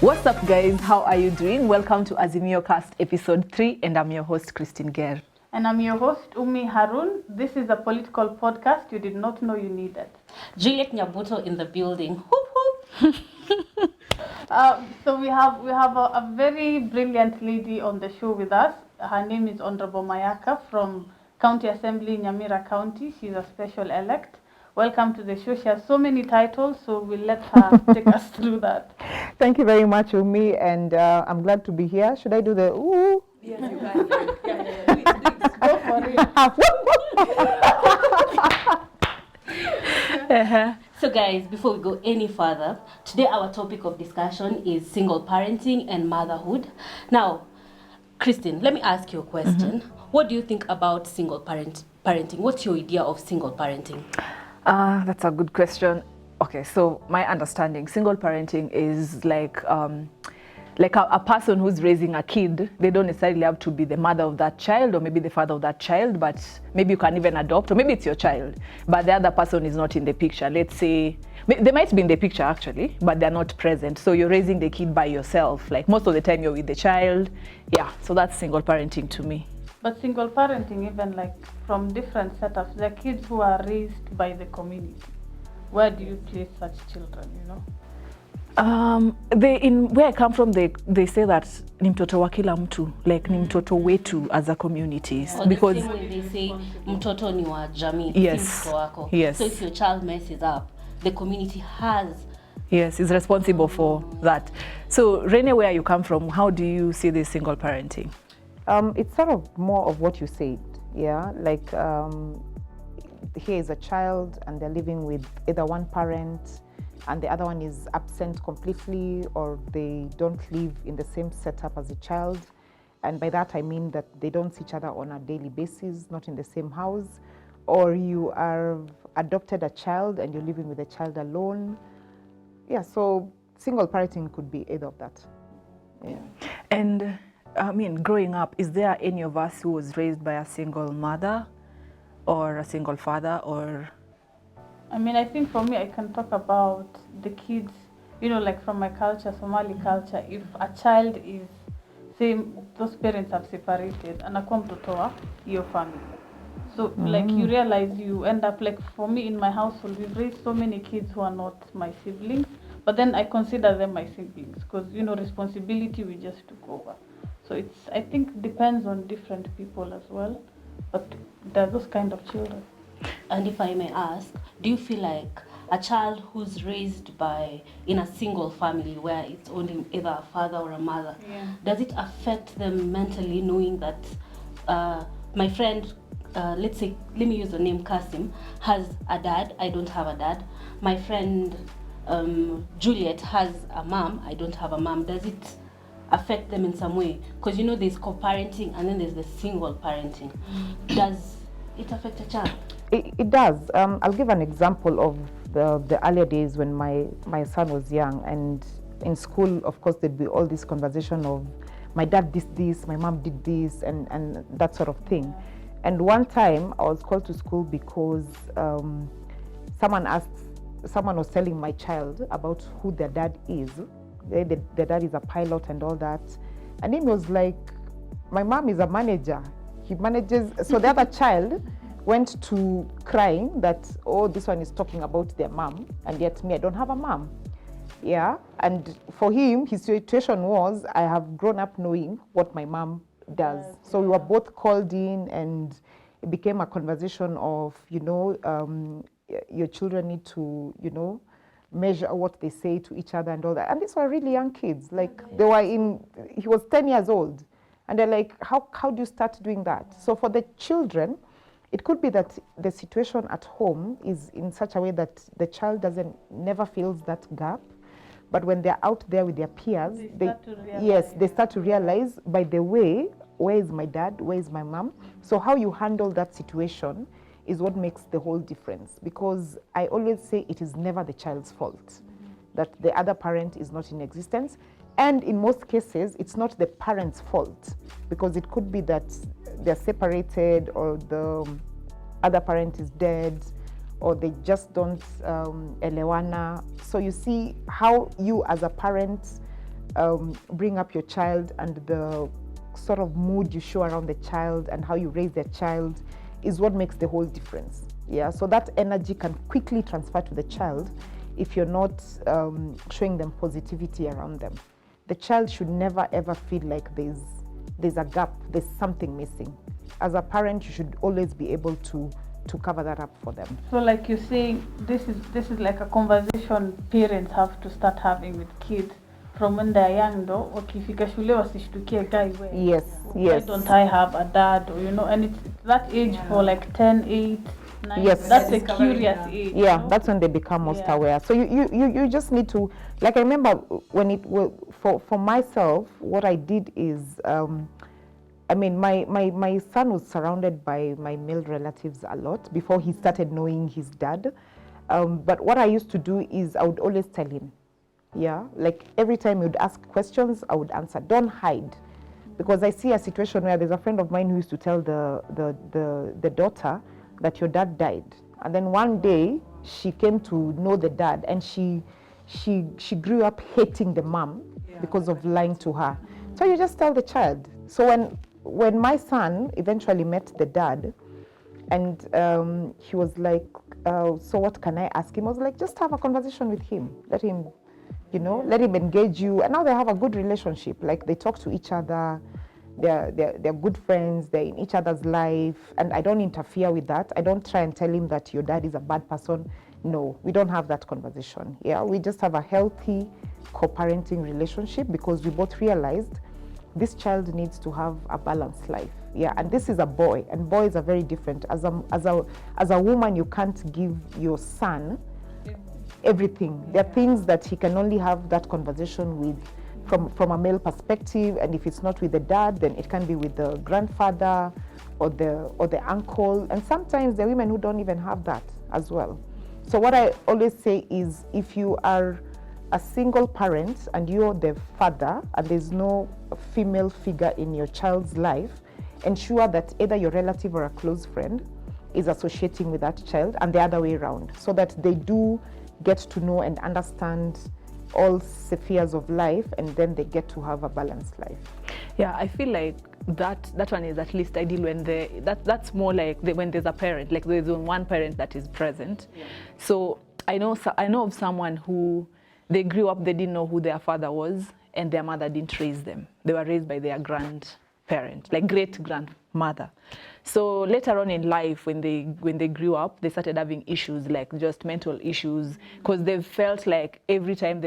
What's up, guys? How are you doing? Welcome to AzimioCast episode 3, and I'm your host, Christine Ger. And I'm your host, Umi Harun. This is a political podcast you did not know you needed. Juliet Nyabuto in the building. Hoop, hoop. So we have a very brilliant lady on the show with us. Her name is Honorable MAYAKA from County Assembly, Nyamira County. She's a special elect. Welcome to the show. She has so many titles, so we'll let her take us through that. Thank you very much, Umi, and I'm glad to be here. Should I do the ooh? Yes, you can. Go for it. So guys, before we go any further, today our topic of discussion is single parenting and motherhood. Now, Christine, let me ask you a question. What do you think about single parenting? What's your idea of single parenting? That's a good question. Okay, so my understanding, single parenting is like a person who's raising a kid. They don't necessarily have to be the mother of that child or maybe the father of that child, but maybe you can even adopt, or maybe it's your child, but the other person is not in the picture. Let's say, they might be in the picture actually, but they're not present. So you're raising the kid by yourself. Like most of the time you're with the child. Yeah, so that's single parenting to me. But single parenting, even like from different setups, there are kids who are raised by the community. Where do you place such children, you know? Where I come from, they say that ni mtoto wa kila mtu, like ni mtoto wetu as a community. Or Because the same way they say mtoto ni wa jamii, Yes. si mtoto wako. Yes. So if your child messes up, the community has. yes, is responsible for that. So Rene, where you come from, how do you see this single parenting? It's sort of more of what you said, yeah? Like here is a child and they're living with either one parent and the other one is absent completely, or they don't live in the same setup as the child. And by that I mean that they don't see each other on a daily basis, not in the same house, or you are adopted a child and you're living with the child alone. Yeah, so single parenting could be either of that. Yeah. And I mean, growing up, is there any of us who was raised by a single mother or a single father, or? I mean, I think for me, I can talk about the kids, you know, like from my culture, Somali culture. If a child is, say, those parents have separated, anakuwa mtoto wa hiyo family. So, like, you realize you end up, like, for me in my household, we've raised so many kids who are not my siblings, but then I consider them my siblings because, you know, responsibility we just took over. So it's, I think, depends on different people as well, but there are those kind of children. And if I may ask, do you feel like a child who's raised in a single family where it's only either a father or a mother, does it affect them mentally knowing that my friend, let me use the name Kasim, has a dad, I don't have a dad. My friend Juliet has a mom, I don't have a mom. Does it affect them in some way? Because you know there's co-parenting and then there's the single parenting. Does it affect a child? It does. I'll give an example of the earlier days when my son was young, and in school, of course, there'd be all this conversation of my dad did this, my mom did this, and that sort of thing. And one time I was called to school because someone was telling my child about who their dad is. Their dad is a pilot and all that. And he was like, my mom is a manager. He manages. So the other child went to crying that, oh, this one is talking about their mom, and yet me, I don't have a mom. Yeah, and for him, his situation was, I have grown up knowing what my mom does. So we were both called in, and it became a conversation of, you know, your children need to, you know, measure what they say to each other and all that. And these were really young kids. Like he was 10 years old. And they're like, how do you start doing that? So for the children, it could be that the situation at home is in such a way that the child never feels that gap. But when they're out there with their peers, they start to realize, by the way, where is my dad? Where is my mom? So how you handle that situation is what makes the whole difference. Because I always say it is never the child's fault that the other parent is not in existence. And in most cases, it's not the parent's fault, because it could be that they're separated, or the other parent is dead, or they just don't elewana. So you see how you as a parent bring up your child and the sort of mood you show around the child and how you raise their child is what makes the whole difference. Yeah, so that energy can quickly transfer to the child if you're not showing them positivity around them. The child should never ever feel like there's a gap, there's something missing. As a parent, you should always be able to cover that up for them. So like you're saying, this is like a conversation parents have to start having with kids from when they're young, though. Ukifika shule wasishtukie guy where. Yes, Why yes. don't I have a dad? Or, you know, and it's that age for like 10, 8, 9. Yes. That's a curious age. Yeah, you know? that's when they become most aware. So you just need to, like I remember when it was, for myself, what I did is, I mean, my son was surrounded by my male relatives a lot before he started knowing his dad. But what I used to do is I would always tell him, yeah, like every time he would ask questions, I would answer. Don't hide. Because I see a situation where there's a friend of mine who used to tell the daughter that your dad died. And then one day she came to know the dad, and she grew up hating the mom because of lying to her. So you just tell the child. So when my son eventually met the dad, and he was like, so what can I ask him? I was like, just have a conversation with him. Let him, you know, let him engage you. And now they have a good relationship. Like, they talk to each other. They're good friends. They're in each other's life. And I don't interfere with that. I don't try and tell him that your dad is a bad person. No, we don't have that conversation. Yeah, we just have a healthy co-parenting relationship, because we both realized this child needs to have a balanced life. Yeah, and this is a boy, and boys are very different. As a woman, you can't give your son everything. There are things that he can only have that conversation with from a male perspective, and if it's not with the dad, then it can be with the grandfather or the uncle. And sometimes there are women who don't even have that as well. So what I always say is, if you are a single parent and you're the father and there's no female figure in your child's life, ensure that either your relative or a close friend is associating with that child, and the other way around, so that they do get to know and understand all spheres of life, and then they get to have a balanced life. Yeah, I feel like that one is at least ideal when that's more like when there's a parent, like there's one parent that is present. Yeah. So I know of someone who, they grew up, they didn't know who their father was, and their mother didn't raise them. They were raised by their grandparent, like great-grandmother. So later on in life, when they grew up, they started having issues, like just mental issues, because they felt like every time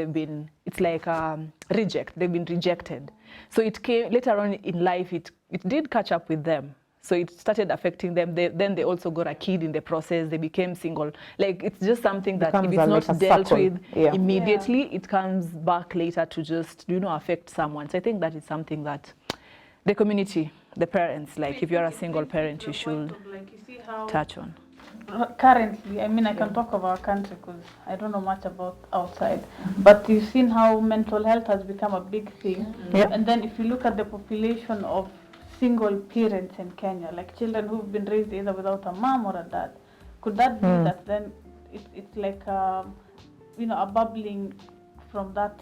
it's like they've been rejected. So it came later on in life, it did catch up with them. So it started affecting them. Then they also got a kid in the process. They became single. Like, it's just something that if it's not dealt with immediately, it comes back later to just, affect someone. So I think that is something that the community, the parents, like if you're a single parent, you should touch on. Currently, I mean, I can talk about our country because I don't know much about outside, but you've seen how mental health has become a big thing. Yep. And then if you look at the population of single parents in Kenya, like children who've been raised either without a mom or a dad, could that be that then it's like a bubbling from that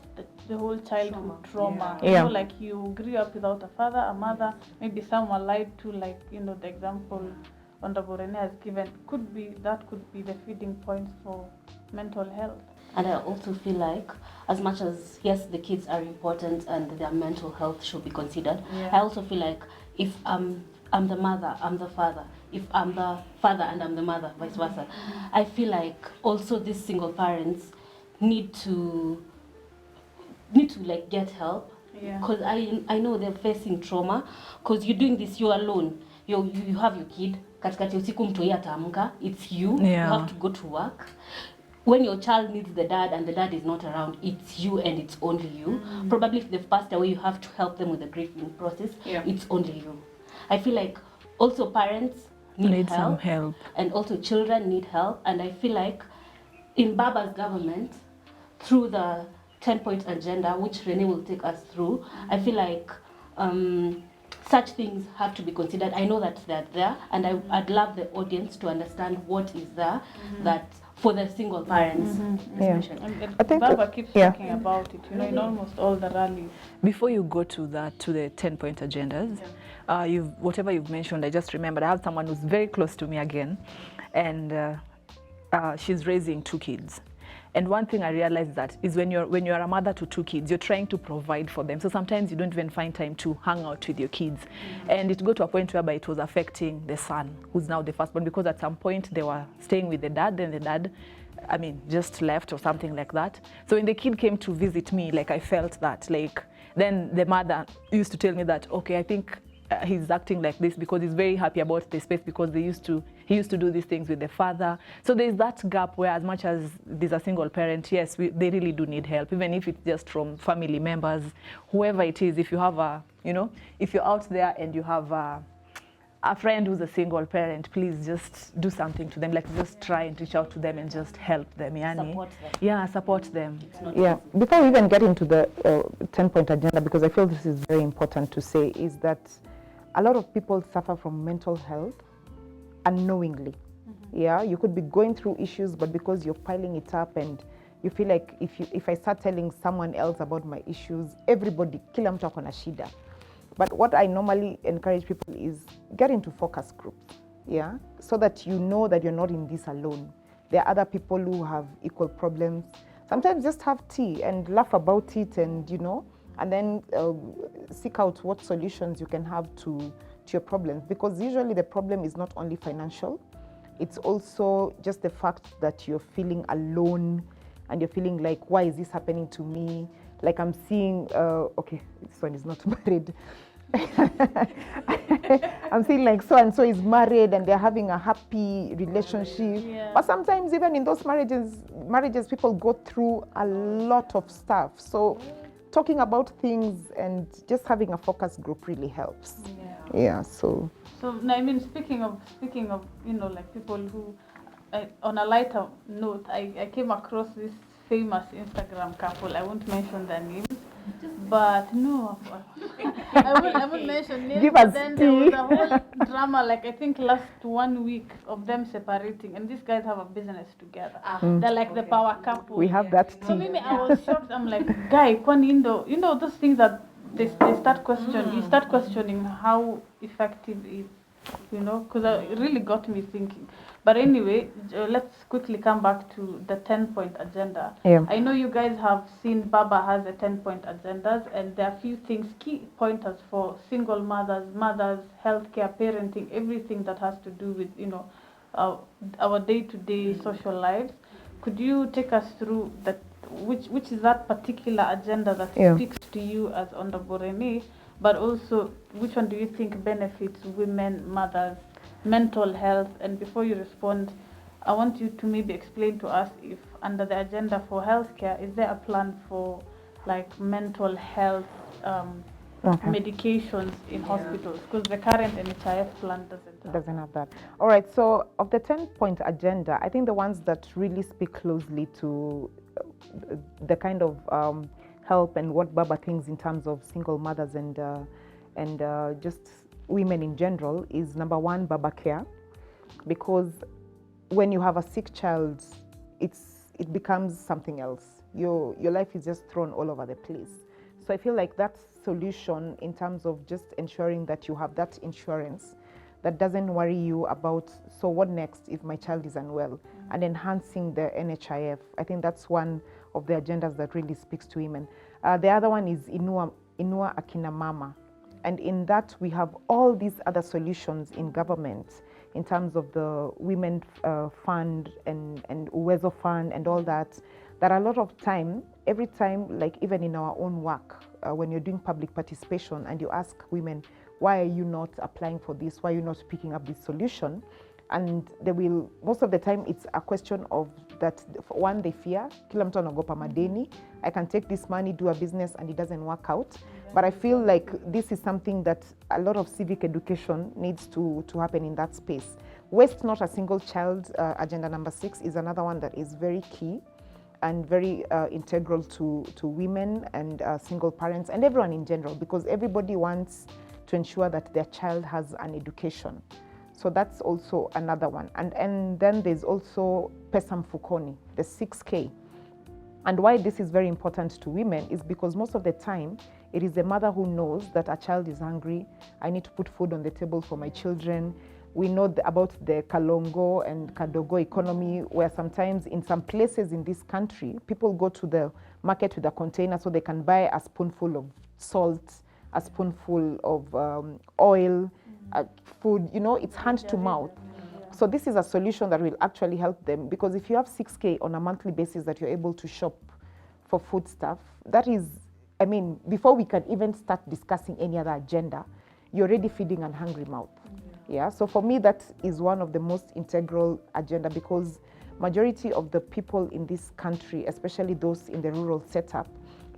the whole childhood trauma. Yeah. Like you grew up without a father, a mother, maybe someone lied to, like the example Honorable IRENE has given. Could be the feeding point for mental health. And I also feel like, as much as, yes, the kids are important and their mental health should be considered, I also feel like if I'm the mother, I'm the father. If I'm the father and I'm the mother, vice versa. I feel like also these single parents need to like get help. Because I know they're facing trauma. Because you're doing this, you're alone. You have your kid. Katikati usiku mtoi ataamka. It's you. You have to go to work. When your child needs the dad and the dad is not around, it's you and it's only you. Probably if they've passed away, you have to help them with the grieving process. It's only you. I feel like also parents need help, some help. And also children need help. And I feel like in Baba's government, through the 10-point agenda, which IRENE will take us through, I feel like such things have to be considered. I know that they're there, and I'd love the audience to understand what is there that for the single parents, especially. And I think Baba keeps yeah. talking about it, in almost all the rallies. Before you go to the 10-point agendas, whatever you've mentioned, I just remembered I have someone who's very close to me again, and she's raising 2 kids. And one thing I realized that is when you're a mother to 2 kids, you're trying to provide for them. So sometimes you don't even find time to hang out with your kids. And it got to a point whereby it was affecting the son, who's now the firstborn, because at some point they were staying with the dad, then the dad, just left or something like that. So when the kid came to visit me, like I felt that, like, then the mother used to tell me that, okay, I think he's acting like this because he's very happy about the space because he used to do these things with the father. So there's that gap where as much as there's a single parent, yes, they really do need help, even if it's just from family members, whoever it is. If you have if you're out there and you have a friend who's a single parent, please just do something to them. Like just try and reach out to them and just help them. Support them. Yeah, support them. Yeah, before we even get into the 10-point agenda, because I feel this is very important to say, is that a lot of people suffer from mental health unknowingly. Yeah, you could be going through issues, but because you're piling it up and you feel like if I start telling someone else about my issues, everybody, kila mtu ako na shida. But what I normally encourage people is get into focus groups, yeah, so that you know that you're not in this alone. There are other people who have equal problems. Sometimes just have tea and laugh about it, and and then seek out what solutions you can have to your problems. Because usually the problem is not only financial, it's also just the fact that you're feeling alone and you're feeling like, why is this happening to me? Like I'm seeing, okay, this one is not married. I'm seeing like so-and-so is married and they're having a happy relationship. Yeah. But sometimes even in those marriages, people go through a lot of stuff. So talking about things and just having a focus group really helps. Yeah, so speaking of like people who, on a lighter note, I came across this famous Instagram couple. I won't mention their names, but no, I won't mention names. Give but us then there was tea. a whole drama, like I think last 1 week, of them separating, and these guys have a business together. They're like the power couple. we have that So tea. maybe I was shocked. I'm like, guy, kwani those things that they start questioning. You start questioning how effective it is, because it really got me thinking. But anyway, let's quickly come back to the 10-point agenda. Yeah. I know you guys have seen Baba has a 10-point agendas, and there are a few things, key pointers for single mothers, healthcare, parenting, everything that has to do with our day-to-day social lives. Could you take us through that? Which is that particular agenda that speaks to you as Honorable Renee, but also which one do you think benefits women, mothers, mental health? And before you respond, I want you to maybe explain to us if under the agenda for healthcare, is there a plan for like mental health medications in hospitals? Because the current NHIF plan doesn't have that. All right, so of the 10-point agenda, I think the ones that really speak closely to the kind of help and what Baba thinks in terms of single mothers and just women in general is number one, Baba Care, because when you have a sick child, it becomes something else. Your life is just thrown all over the place. So I feel like that solution in terms of just ensuring that you have that insurance that doesn't worry you about, so what next if my child is unwell, and enhancing the NHIF. I think that's one of the agendas that really speaks to women. The other one is Inua Akina Mama. And in that, we have all these other solutions in government in terms of the Women Fund and Uwezo Fund and all that a lot of time, every time, like even in our own work, when you're doing public participation and you ask women, why are you not applying for this? Why are you not picking up this solution? And they will, most of the time, it's a question of that, one, they fear, kila mtu anaogopa madeni, I can take this money, do a business, and it doesn't work out. But I feel like this is something that a lot of civic education needs to happen in that space. Waste Not a Single Child, agenda number 6, is another one that is very key and very integral to women and single parents and everyone in general, because everybody wants to ensure that their child has an education. So that's also another one. And then there's also pesa mfukoni, the 6K. And why this is very important to women is because most of the time, it is the mother who knows that a child is hungry. I need to put food on the table for my children. We know about the Kalongo and Kadogo economy, where sometimes in some places in this country, people go to the market with a container so they can buy a spoonful of salt, a spoonful of oil, food, you know, it's hand to mouth. So this is a solution that will actually help them, because if you have 6K on a monthly basis that you're able to shop for food stuff, that is, I mean, before we can even start discussing any other agenda, you're already feeding a hungry mouth. Yeah, so for me, that is one of the most integral agenda, because majority of the people in this country, especially those in the rural setup,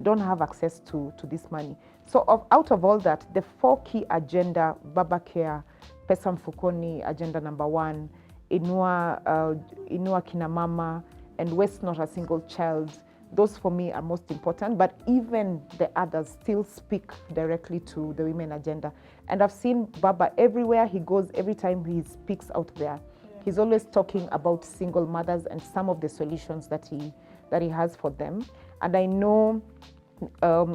don't have access to this money. So out of all that, the 4 key agenda, Baba Care, Pesa Mfukoni, agenda number 1, Inua Kina Mama, and Waste Not a Single Child, those for me are most important, but even the others still speak directly to the women agenda. And I've seen Baba everywhere he goes, every time he speaks out there, he's always talking about single mothers and some of the solutions that he has for them. And I know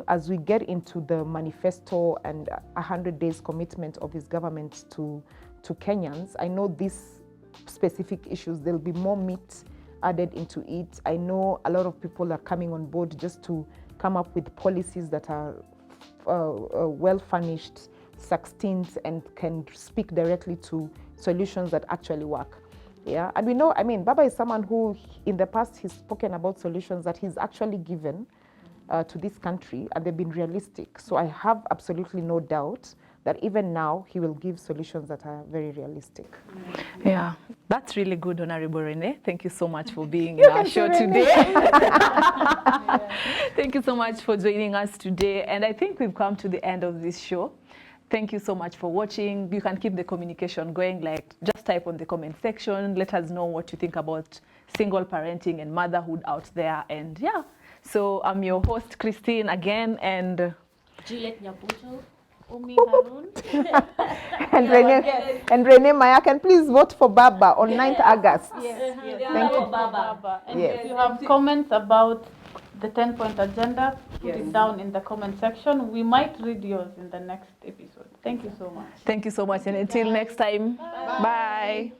as we get into the manifesto and 100 days commitment of his government to Kenyans, I know these specific issues, there'll be more meat added into it. I know a lot of people are coming on board just to come up with policies that are well furnished, succinct, and can speak directly to solutions that actually work. Yeah, and we know, I mean, Baba is someone who in the past he's spoken about solutions that he's actually given to this country, and they've been realistic. So I have absolutely no doubt that even now he will give solutions that are very realistic. Yeah, that's really good, Honorable Rene. Thank you so much for being in our show today. Thank you so much for joining us today. And I think we've come to the end of this show. Thank you so much for watching. You can keep the communication going, like just type on the comment section. Let us know what you think about single parenting and motherhood out there. And yeah, so I'm your host, Christine, again, and Juliet Nyabuto, Umi Harun. and Rene Mayaka, and please vote for Baba on 9th August. Yes, Thank you. Baba. And Yes. if you have comments about the 10-point agenda, put it down in the comment section. We might read yours in the next episode. Thank you so much. thank you so much. And until next time, bye.